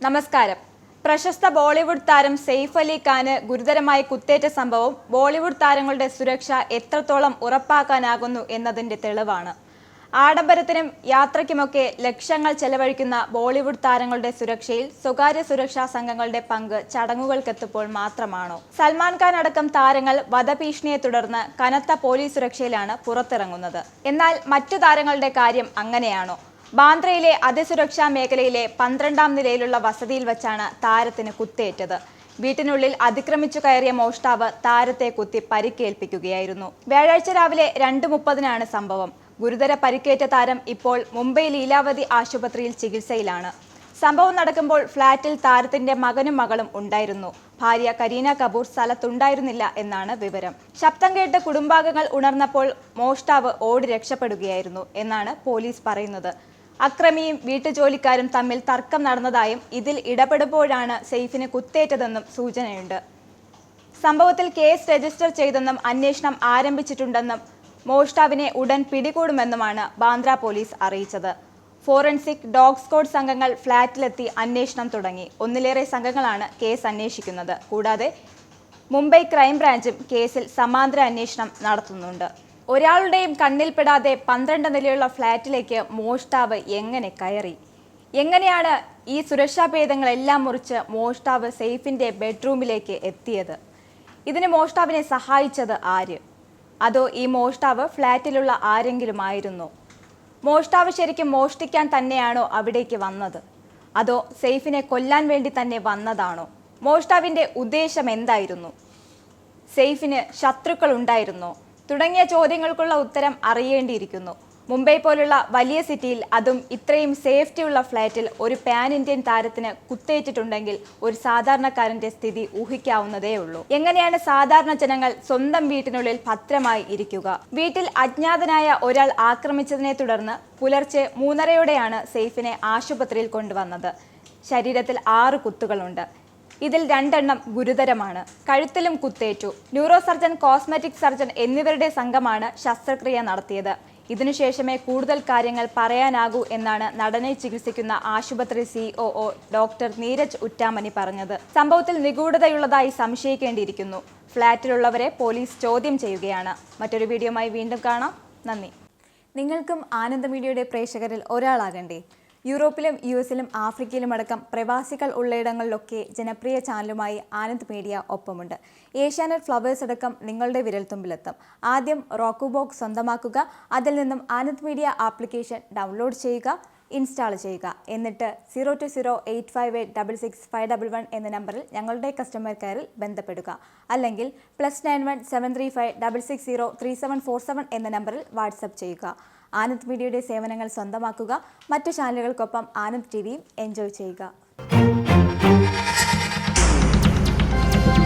നമസ്കാരം. പ്രശസ്ത ബോളിവുഡ് താരം സെയ്ഫ് അലി ഖാന് ഗുരുതരമായി കുത്തേറ്റ സംഭവം ബോളിവുഡ് താരങ്ങളുടെ സുരക്ഷ എത്രത്തോളം ഉറപ്പാക്കാനാകുന്നു എന്നതിന്റെ തെളിവാണ്. ആഡംബരത്തിനും യാത്രയ്ക്കുമൊക്കെ ലക്ഷങ്ങൾ ചെലവഴിക്കുന്ന ബോളിവുഡ് താരങ്ങളുടെ സുരക്ഷയിൽ സ്വകാര്യ സുരക്ഷാ സംഘങ്ങളുടെ പങ്ക് ചടങ്ങുകൾക്കെത്തുമ്പോൾ മാത്രമാണോ? സൽമാൻ ഖാൻ അടക്കം താരങ്ങൾ വധഭീഷണിയെ തുടർന്ന് കനത്ത പോലീസ് സുരക്ഷയിലാണ് പുറത്തിറങ്ങുന്നത്. എന്നാൽ മറ്റു താരങ്ങളുടെ കാര്യം അങ്ങനെയാണോ? ബാന്ദ്രയിലെ അതിസുരക്ഷാ മേഖലയിലെ 12ാം നിലയിലുള്ള വസതിയിൽ വച്ചാണ് താരത്തിന് കുത്തേറ്റത്. വീട്ടിനുള്ളിൽ അതിക്രമിച്ചു കയറിയ മോഷ്ടാവ് താരത്തെ കുത്തി പരിക്കേൽപ്പിക്കുകയായിരുന്നു. വ്യാഴാഴ്ച രാവിലെ 2:30-നാണ് സംഭവം. ഗുരുതര പരിക്കേറ്റ താരം ഇപ്പോൾ മുംബൈ ലീലാവതി ആശുപത്രിയിൽ ചികിത്സയിലാണ്. സംഭവം നടക്കുമ്പോൾ ഫ്ളാറ്റിൽ താരത്തിന്റെ മകനും മകളും ഉണ്ടായിരുന്നു. ഭാര്യ കരീന കപൂർ സ്ഥലത്തുണ്ടായിരുന്നില്ല എന്നാണ് വിവരം. ശബ്ദം കേട്ട് കുടുംബാംഗങ്ങൾ ഉണർന്നപ്പോൾ മോഷ്ടാവ് ഓടി രക്ഷപ്പെടുകയായിരുന്നു എന്നാണ് പോലീസ് പറയുന്നത്. അക്രമിയും വീട്ടുജോലിക്കാരും തമ്മിൽ തർക്കം നടന്നതായും ഇതിൽ ഇടപെടുമ്പോഴാണ് സെയ്ഫിന് കുത്തേറ്റതെന്നും സൂചനയുണ്ട്. സംഭവത്തിൽ കേസ് രജിസ്റ്റർ ചെയ്തെന്നും അന്വേഷണം ആരംഭിച്ചിട്ടുണ്ടെന്നും മോഷ്ടാവിനെ ഉടൻ പിടികൂടുമെന്നുമാണ് ബാന്ദ്ര പോലീസ് അറിയിച്ചത്. ഫോറൻസിക് ഡോഗ് സ്ക്വാഡ് സംഘങ്ങൾ ഫ്ളാറ്റിലെത്തി അന്വേഷണം തുടങ്ങി. ഒന്നിലേറെ സംഘങ്ങളാണ് കേസ് അന്വേഷിക്കുന്നത്. കൂടാതെ മുംബൈ ക്രൈംബ്രാഞ്ചും കേസിൽ സമാന്തര അന്വേഷണം നടത്തുന്നുണ്ട്. ഒരാളുടെയും കണ്ണിൽപ്പെടാതെ 12 നിലയുള്ള ഫ്ളാറ്റിലേക്ക് മോഷ്ടാവ് എങ്ങനെ കയറി? എങ്ങനെയാണ് ഈ സുരക്ഷാ ഭേദങ്ങളെല്ലാം മുറിച്ച് മോഷ്ടാവ് സെയ്ഫിന്റെ ബെഡ്റൂമിലേക്ക് എത്തിയത്? ഇതിന് മോഷ്ടാവിനെ സഹായിച്ചത് ആര്? അതോ ഈ മോഷ്ടാവ് ഫ്ളാറ്റിലുള്ള ആരെങ്കിലും ആയിരുന്നോ? മോഷ്ടാവ് ശരിക്കും മോഷ്ടിക്കാൻ തന്നെയാണോ അവിടേക്ക് വന്നത്? അതോ സെയ്ഫിനെ കൊല്ലാൻ വേണ്ടി തന്നെ വന്നതാണോ? മോഷ്ടാവിന്റെ ഉദ്ദേശം എന്തായിരുന്നു? സെയ്ഫിന് ശത്രുക്കൾ ഉണ്ടായിരുന്നോ? തുടങ്ങിയ ചോദ്യങ്ങൾക്കുള്ള ഉത്തരം അറിയേണ്ടിയിരിക്കുന്നു. മുംബൈ പോലുള്ള വലിയ സിറ്റിയിൽ, അതും ഇത്രയും സേഫ്റ്റിയുള്ള ഫ്ളാറ്റിൽ ഒരു പാൻ ഇന്ത്യൻ താരത്തിന് കുത്തേറ്റിട്ടുണ്ടെങ്കിൽ ഒരു സാധാരണക്കാരന്റെ സ്ഥിതി ഊഹിക്കാവുന്നതേ ഉള്ളൂ. എങ്ങനെയാണ് സാധാരണ ജനങ്ങൾ സ്വന്തം വീട്ടിനുള്ളിൽ ഭദ്രമായി ഇരിക്കുക? വീട്ടിൽ അജ്ഞാതനായ ഒരാൾ ആക്രമിച്ചതിനെ തുടർന്ന് പുലർച്ചെ 3:30-യോടെയാണ് സെയ്ഫിനെ ആശുപത്രിയിൽ കൊണ്ടുവന്നത്. ശരീരത്തിൽ 6 കുത്തുകളുണ്ട്. ഇതിൽ 2 എണ്ണം ഗുരുതരമാണ്. കഴുത്തിലും കുത്തേറ്റു. ന്യൂറോ സർജൻ, കോസ്മെറ്റിക് സർജൻ എന്നിവരുടെ സംഘമാണ് ശസ്ത്രക്രിയ നടത്തിയത്. ഇതിനുശേഷമേ കൂടുതൽ കാര്യങ്ങൾ പറയാനാകൂ എന്നാണ് നടനെ ചികിത്സിക്കുന്ന ആശുപത്രി COO ഡോക്ടർ നീരജ് ഉറ്റാമനി പറഞ്ഞത്. സംഭവത്തിൽ നിഗൂഢതയുള്ളതായി സംശയിക്കേണ്ടിയിരിക്കുന്നു. ഫ്ളാറ്റിലുള്ളവരെ പോലീസ് ചോദ്യം ചെയ്യുകയാണ്. മറ്റൊരു വീഡിയോയുമായി വീണ്ടും കാണാം. നന്ദി. നിങ്ങൾക്കും ആനന്ദ മീഡിയയുടെ പ്രേക്ഷകരിൽ ഒരാളാകണ്ടേ? യൂറോപ്പിലും US-ലും ആഫ്രിക്കയിലും അടക്കം പ്രവാസികൾ ഉള്ളയിടങ്ങളിലൊക്കെ ജനപ്രിയ ചാനലുമായി ആനന്ദ് മീഡിയ ഒപ്പമുണ്ട്. ഏഷ്യാനെറ്റ് ഫ്ലവേഴ്സ് അടക്കം നിങ്ങളുടെ വിരൽത്തുമ്പിലെത്തും. ആദ്യം റോക്കു ബോക്സ് സ്വന്തമാക്കുക. അതിൽ നിന്നും ആനന്ദ് മീഡിയ ആപ്ലിക്കേഷൻ ഡൗൺലോഡ് ചെയ്യുക, ഇൻസ്റ്റാൾ ചെയ്യുക. എന്നിട്ട് 02085866511 എന്ന നമ്പറിൽ ഞങ്ങളുടെ കസ്റ്റമർ കെയറിൽ ബന്ധപ്പെടുക. അല്ലെങ്കിൽ +91 735 660 3747 എന്ന നമ്പറിൽ വാട്സപ്പ് ചെയ്യുക. ആനന്ദ് മീഡിയയുടെ സേവനങ്ങൾ സ്വന്തമാക്കുക. മറ്റു ചാനലുകൾക്കൊപ്പം ആനന്ദ് TVയും എൻജോയ് ചെയ്യുക.